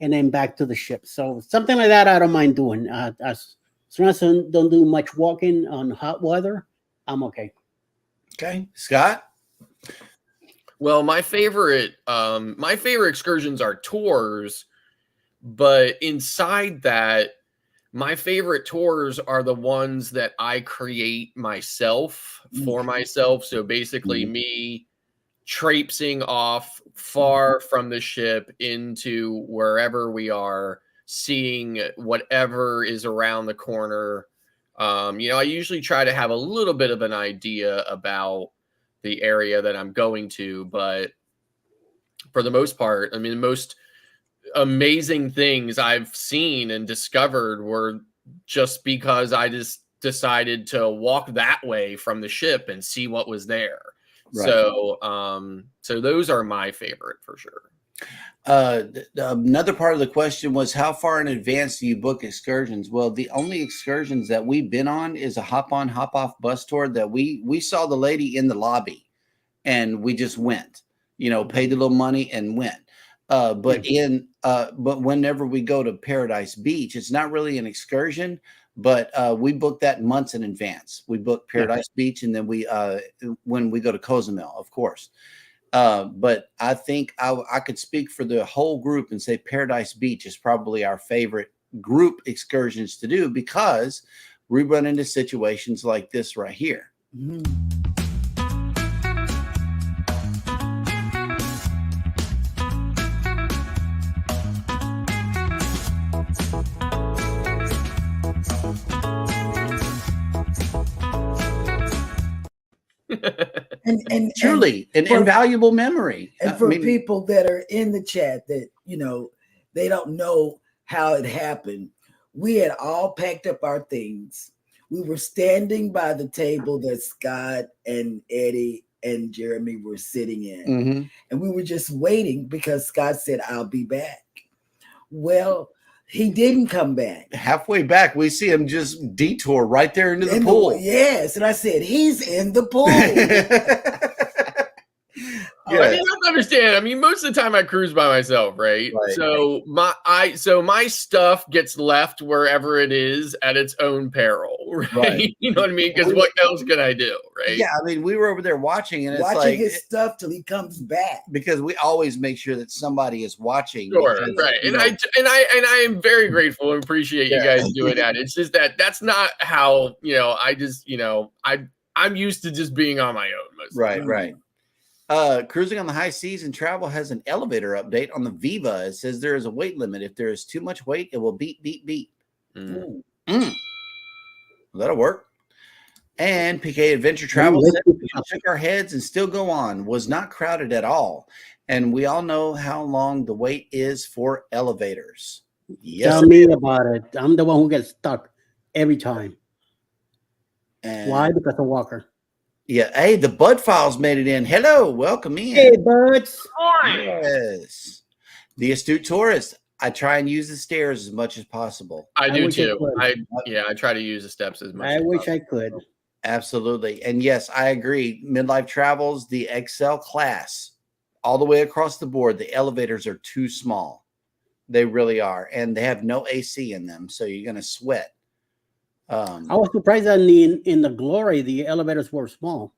and then back to the ship. So something like that, I don't mind doing. As long as I don't do much walking on hot weather, I'm okay. Okay, Scott. Well, my favorite excursions are tours, but inside that, my favorite tours are the ones that I create myself for myself. So basically me traipsing off far from the ship into wherever we are, seeing whatever is around the corner. I usually try to have a little bit of an idea about the area that I'm going to, but for the most part, I mean, the most amazing things I've seen and discovered were just because I just decided to walk that way from the ship and see what was there. Right. So those are my favorite for sure. Another part of the question was, how far in advance do you book excursions? Well, the only excursions that we've been on is a hop on, hop off bus tour that we saw the lady in the lobby and we just went, paid a little money and went. But whenever we go to Paradise Beach, it's not really an excursion, but we book that months in advance. We book Paradise Beach, and then when we go to Cozumel, of course. But I think I could speak for the whole group and say Paradise Beach is probably our favorite group excursions to do, because we run into situations like this right here. And Truly an invaluable memory. And for people that are in the chat that, they don't know how it happened, we had all packed up our things. We were standing by the table that Scott and Eddie and Jeremy were sitting in. And we were just waiting because Scott said, I'll be back. Well, he didn't come back. Halfway back, we see him just detour right there into the pool. Yes. And I said, he's in the pool. I mean, you have to understand. I mean, most of the time I cruise by myself, right? So my stuff gets left wherever it is at its own peril, right? You know what I mean? Because what else can I do, right? Yeah, I mean, we were over there watching, and watching his stuff till he comes back, because we always make sure that somebody is watching. Sure, right? And I am very grateful and appreciate you guys doing that. It's just that's not how I'm used to just being on my own. Right. Cruising on the high seas and travel has an elevator update on the Viva. It says there is a weight limit. If there is too much weight, it will beep, beep, beep. That'll work. And PK Adventure Travel said we shook our heads and still go on. Was not crowded at all. And we all know how long the wait is for elevators. Yes, tell me about it. I'm the one who gets stuck every time. And why? Because of Walker. Yeah. Hey, the Bud Files made it in. Hello. Welcome in. Hey, Buds. Yes. The Astute Tourist. I try and use the stairs as much as possible. I do too. I try to use the steps as much. I wish I could. Absolutely. And yes, I agree. Midlife Travels, the XL class, all the way across the board, the elevators are too small. They really are. And they have no AC in them. So you're going to sweat. I was surprised that in the Glory, the elevators were small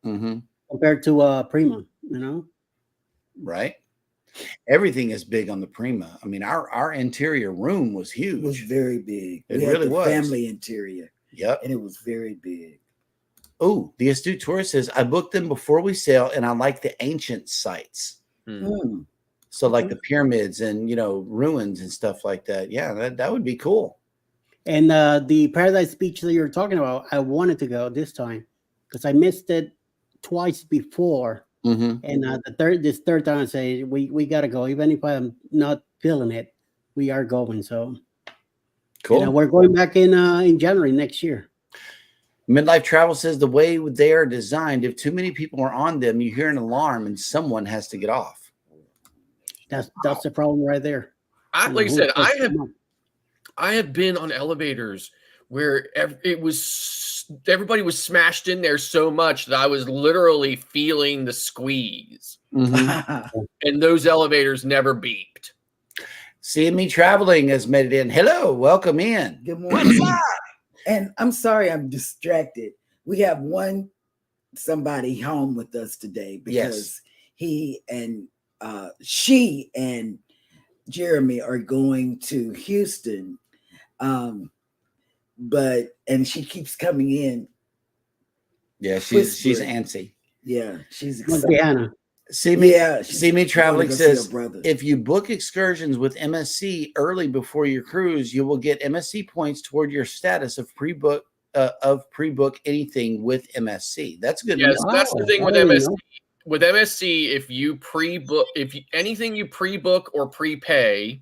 compared to Prima, Right. Everything is big on the Prima. I mean, our interior room was huge. It was very big. It really was. Family interior. Yep. And it was very big. Oh, the Astute Tourist says, I booked them before we sail, and I like the ancient sites. So like the pyramids and, ruins and stuff like that. Yeah, that would be cool. And the Paradise Beach that you're talking about, I wanted to go this time because I missed it twice before. And this third time I say we got to go. Even if I'm not feeling it, we are going. So cool. We're going back in January next year. Midlife Travel says the way they are designed, if too many people are on them, you hear an alarm and someone has to get off. That's the problem right there. Like I said, I have been on elevators where everybody was smashed in there so much that I was literally feeling the squeeze. And those elevators never beeped. Seeing Me Traveling has made it in. Hello, welcome in. Good morning. And I'm sorry I'm distracted. We have somebody home with us today because he and she and Jeremy are going to Houston. And she keeps coming in. Yeah, she's antsy. Yeah, she's excited. Montana. See Me Traveling says if you book excursions with MSC early before your cruise, you will get MSC points toward your status of pre-book anything with MSC. That's good. Yes, that's the thing with MSC. With MSC, if you pre-book, anything you pre-book or prepay,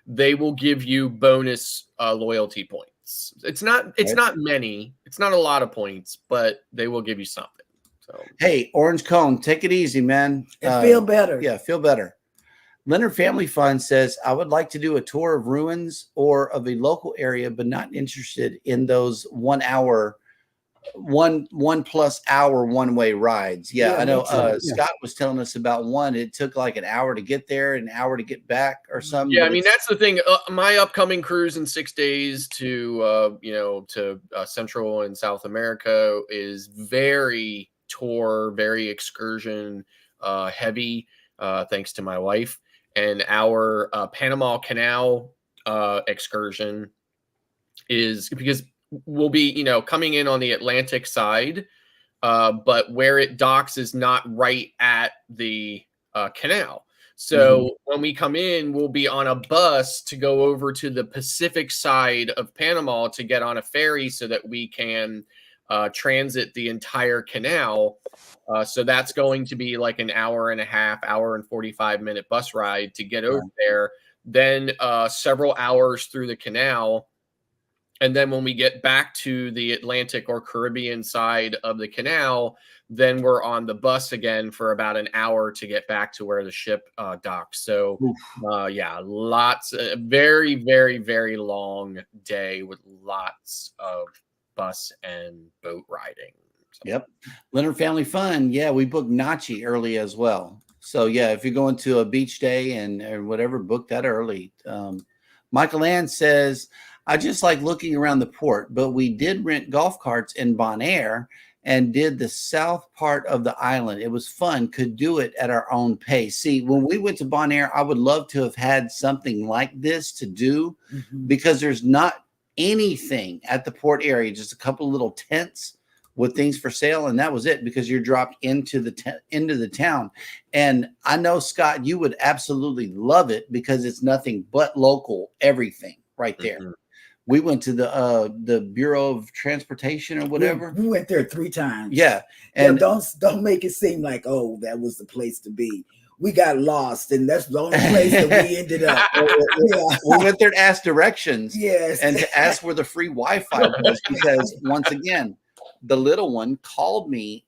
they will give you bonus loyalty points. It's not many. It's not a lot of points, but they will give you something. So hey, Orange Cone, take it easy, man. And feel better. Yeah, feel better. Leonard Family Fund says, I would like to do a tour of ruins or of a local area, but not interested in those 1 hour one plus hour one-way rides. Yeah, Yeah, I know. me too. Scott was telling us about one. It took like an hour to get there, an hour to get back, or something. Yeah, but I mean it's- that's the thing. My upcoming cruise in 6 days to Central and South America is very tour, very excursion heavy. Thanks to my wife, and our Panama Canal excursion is because we'll be coming in on the Atlantic side, but where it docks is not right at the canal. So when we come in, we'll be on a bus to go over to the Pacific side of Panama to get on a ferry so that we can transit the entire canal. So that's going to be like an hour and a half, hour and 45-minute bus ride to get over there. Then several hours through the canal. And then when we get back to the Atlantic or Caribbean side of the canal, then we're on the bus again for about an hour to get back to where the ship docks. So, lots, very, very, very long day with lots of bus and boat riding. So. Yep. Leonard Family Fun. Yeah, we booked Nachi early as well. So, yeah, if you're going to a beach day and whatever, book that early. Michael Ann says, I just like looking around the port, but we did rent golf carts in Bonaire and did the south part of the island. It was fun, could do it at our own pace. See, when we went to Bonaire, I would love to have had something like this to do because there's not anything at the port area, just a couple of little tents with things for sale. And that was it because you're dropped into the town. And I know, Scott, you would absolutely love it because it's nothing but local, everything right there. We went to the Bureau of Transportation or whatever. We went there 3 times. Yeah. And don't make it seem like, oh, that was the place to be. We got lost, and that's the only place that we ended up. We went there to ask directions. Yes. And to ask where the free Wi-Fi was because once again, the little one called me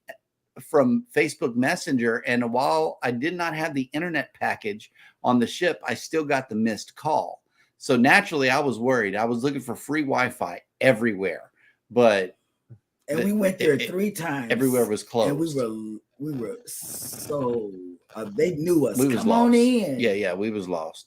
from Facebook Messenger. And while I did not have the internet package on the ship, I still got the missed call. So naturally, I was worried. I was looking for free Wi-Fi everywhere, but we went there 3 times. Everywhere was closed. And we were so they knew us. We was Come lost. on in. Yeah, we was lost.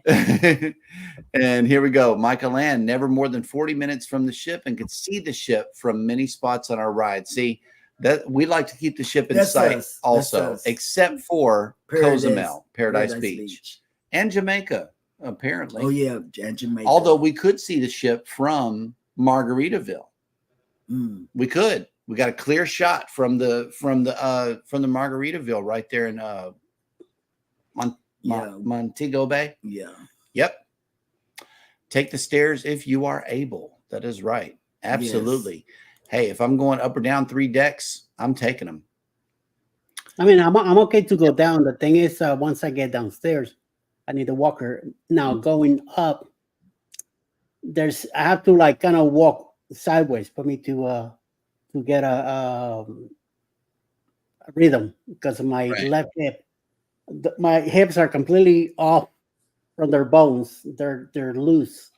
And here we go. Michael Ann, never more than 40 minutes from the ship and could see the ship from many spots on our ride. See, that we like to keep the ship in sight also, except for Cozumel, Paradise Beach, and Jamaica. Apparently. Oh yeah, and Jamaica. Although we could see the ship from Margaritaville. We could. We got a clear shot from the Margaritaville right there in Montego Bay. Yeah. Yep. Take the stairs if you are able. That is right. Absolutely. Yes. Hey, if I'm going up or down 3 decks, I'm taking them. I mean, I'm okay to go down. The thing is, once I get downstairs, I need a walker. Now going up, I have to like kind of walk sideways for me to get a rhythm because of my left hip. My hips are completely off from their bones. They're loose,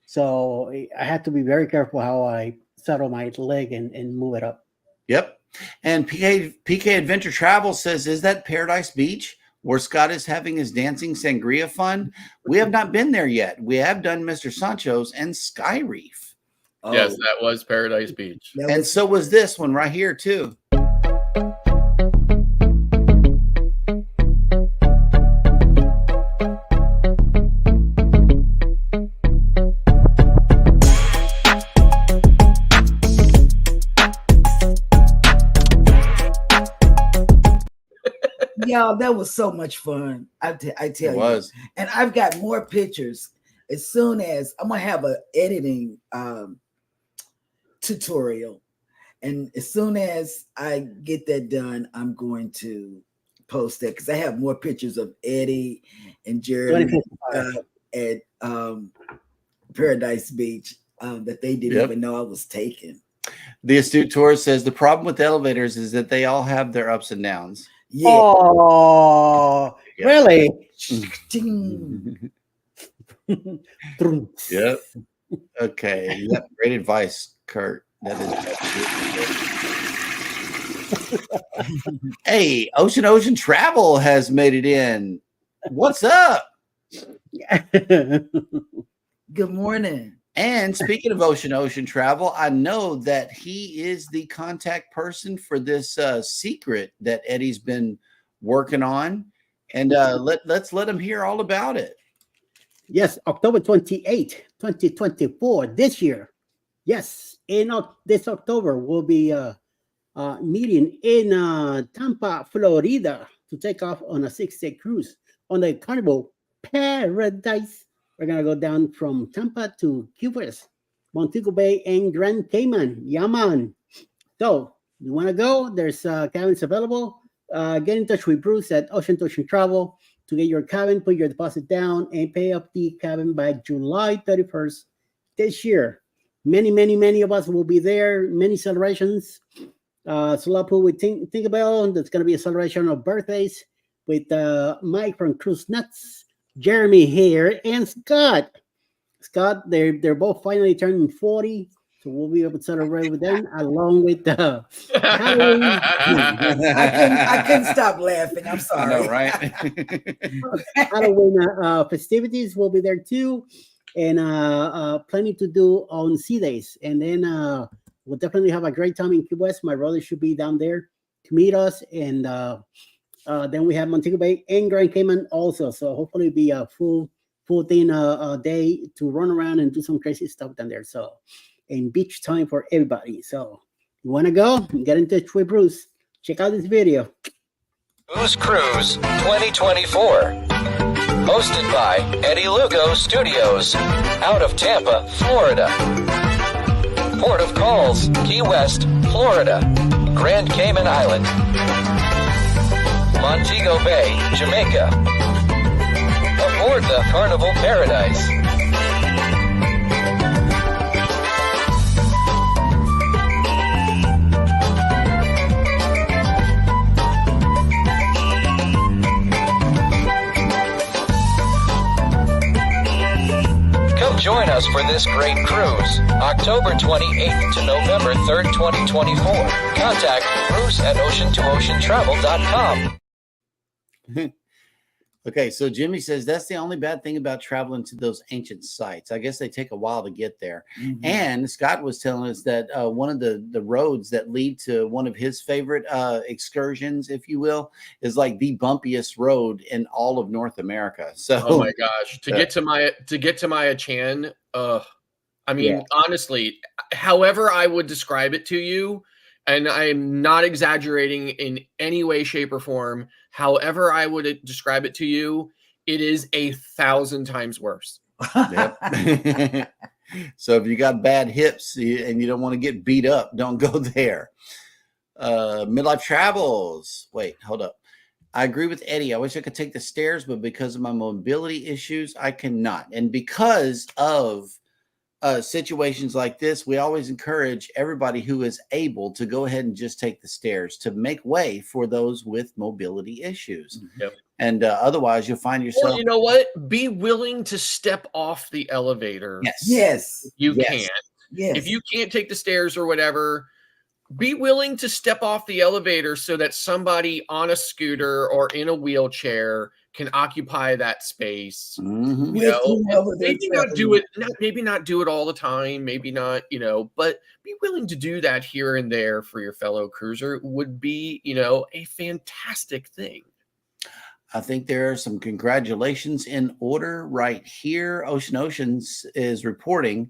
so I have to be very careful how I settle my leg and move it up. Yep. And PK Adventure Travel says, "Is that Paradise Beach?" Where Scott is having his dancing sangria fun? We have not been there yet. We have done Mr. Sancho's and Sky Reef. Yes, that was Paradise Beach. And so was this one right here too. Yeah, that was so much fun. I tell you. It was. And I've got more pictures. As soon as I'm gonna have an editing tutorial, and as soon as I get that done, I'm going to post that because I have more pictures of Eddie and Jeremy at Paradise Beach that they didn't even know I was taking. The Astute Tourist says the problem with elevators is that they all have their ups and downs. Yeah. Oh, really? Yep. Okay. Yep. Great advice, Kurt. Hey, Ocean Travel has made it in. What's up? Good morning. And speaking of Ocean Travel, I know that he is the contact person for this secret that Eddie's been working on. And let's let him hear all about it. Yes, October 28, 2024, this year. Yes, this October we'll be meeting in Tampa, Florida to take off on a 6-day cruise on the Carnival Paradise. We're going to go down from Tampa to Key West, Montego Bay, and Grand Cayman. Yaman. So, you want to go? There's cabins available. Get in touch with Bruce at Ocean to Ocean Travel to get your cabin, put your deposit down, and pay up the cabin by July 31st this year. Many of us will be there. Many celebrations. Sulapu with Tinkerbell. That's going to be a celebration of birthdays with Mike from Cruise Nuts, Jeremy here, and Scott. Scott, they're both finally turning 40, so we'll be able to celebrate with them along with the Halloween. I couldn't stop laughing. I'm sorry. I know, right? Halloween festivities will be there too, and plenty to do on sea days. And then we'll definitely have a great time in Key West. My brother should be down there to meet us, and then we have Montego Bay and Grand Cayman also. So hopefully it'll be a full day to run around and do some crazy stuff down there. So, and beach time for everybody. So, you want to go? Get in touch with Bruce. Check out this video. Booze Cruise 2024. Hosted by Eddie Lugo Studios, out of Tampa, Florida. Port of calls, Key West, Florida. Grand Cayman Island. Montego Bay, Jamaica. Aboard the Carnival Paradise. Come join us for this great cruise, October 28th to November 3rd, 2024. Contact Bruce at ocean2oceantravel.com. Okay, so Jimmy says that's the only bad thing about traveling to those ancient sites. I guess they take a while to get there. Mm-hmm. And Scott was telling us that one of the roads that lead to one of his favorite excursions, if you will, is like the bumpiest road in all of North America. So, oh my gosh, to get to Maya Chan, I mean, honestly, however I would describe it to you, and I'm not exaggerating in any way, shape, or form. However I would describe it to you, it is 1,000 times worse. Yep. So if you got bad hips and you don't want to get beat up, don't go there. Midlife Travels. Wait, hold up. I agree with Eddie. I wish I could take the stairs, but because of my mobility issues, I cannot. And because of situations like this, we always encourage everybody who is able to go ahead and just take the stairs to make way for those with mobility issues. Yep. And otherwise, you'll find yourself. Well, you know what? Be willing to step off the elevator. Yes. You can. Yes. If you can't take the stairs or whatever, be willing to step off the elevator so that somebody on a scooter or in a wheelchair can occupy that space. Mm-hmm. You know, maybe not do it. Maybe not do it all the time. Maybe not. You know, but be willing to do that here and there for your fellow cruiser would be, you know, a fantastic thing. I think there are some congratulations in order right here. Oceans is reporting.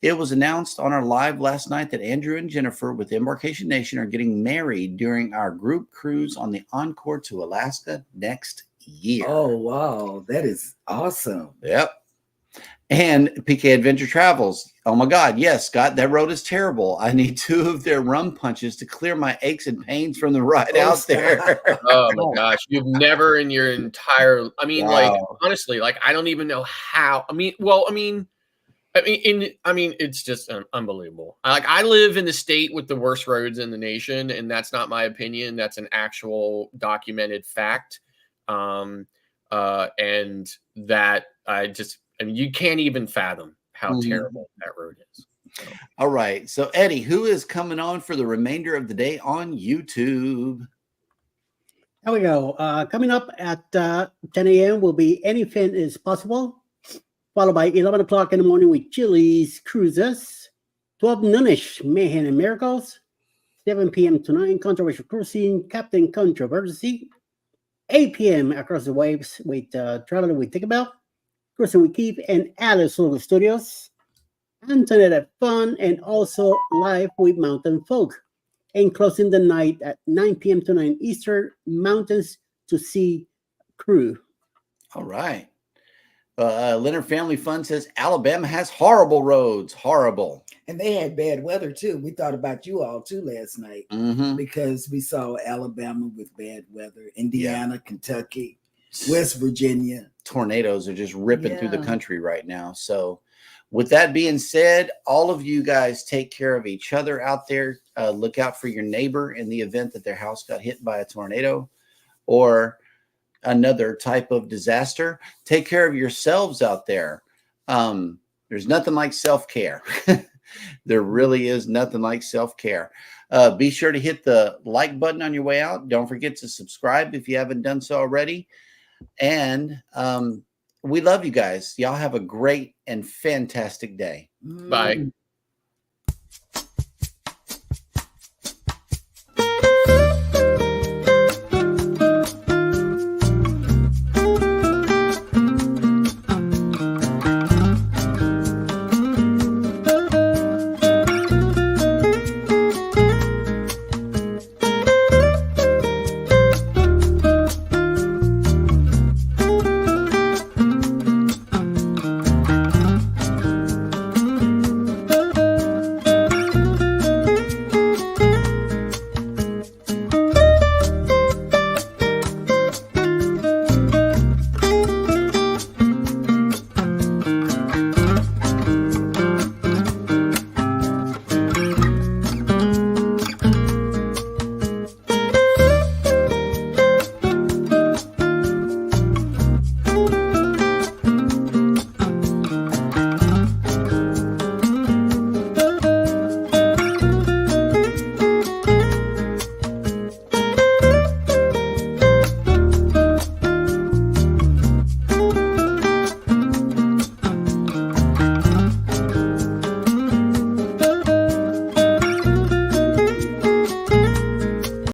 It was announced on our live last night that Andrew and Jennifer with Embarkation Nation are getting married during our group cruise on the Encore to Alaska next year. Oh, wow. That is awesome. Yep. And PK Adventure Travels. Oh my God. Yes, Scott, that road is terrible. I need 2 of their rum punches to clear my aches and pains from the ride out there. Oh my gosh. You've never in your entire, I mean, like, honestly, like, I don't even know how, it's just unbelievable. Like, I live in the state with the worst roads in the nation, and that's not my opinion. That's an actual documented fact. And that you can't even fathom how terrible that road is. All right. So, Eddie, who is coming on for the remainder of the day on YouTube? There we go. Coming up at 10 a.m. will be Anything is Possible, followed by 11 o'clock in the morning with Chili's Cruises, 12 noonish, Mayhem and Miracles, 7 p.m. to 9, Controversial Cruising, Captain Controversy, 8 p.m. Across the Waves with Traveling with Tinkerbell, Cruising with Keith and Alice Lugo Studios, Antoinette Fun, and also Live with Mountain Folk. And closing the night at 9 p.m. to 9 Eastern, Mountains to Sea Crew. All right. Leonard Family Fun says Alabama has horrible roads. Horrible. And they had bad weather too. We thought about you all too last night because we saw Alabama with bad weather, Indiana, Kentucky, West Virginia. Tornadoes are just ripping through the country right now. So with that being said, all of you guys take care of each other out there. Look out for your neighbor in the event that their house got hit by a tornado or another type of disaster. Take care of yourselves out there. There's nothing like self-care. There really is nothing like self-care. Be sure to hit the like button on your way out. Don't forget to subscribe if you haven't done so already. And we love you guys. Y'all have a great and fantastic day. Bye.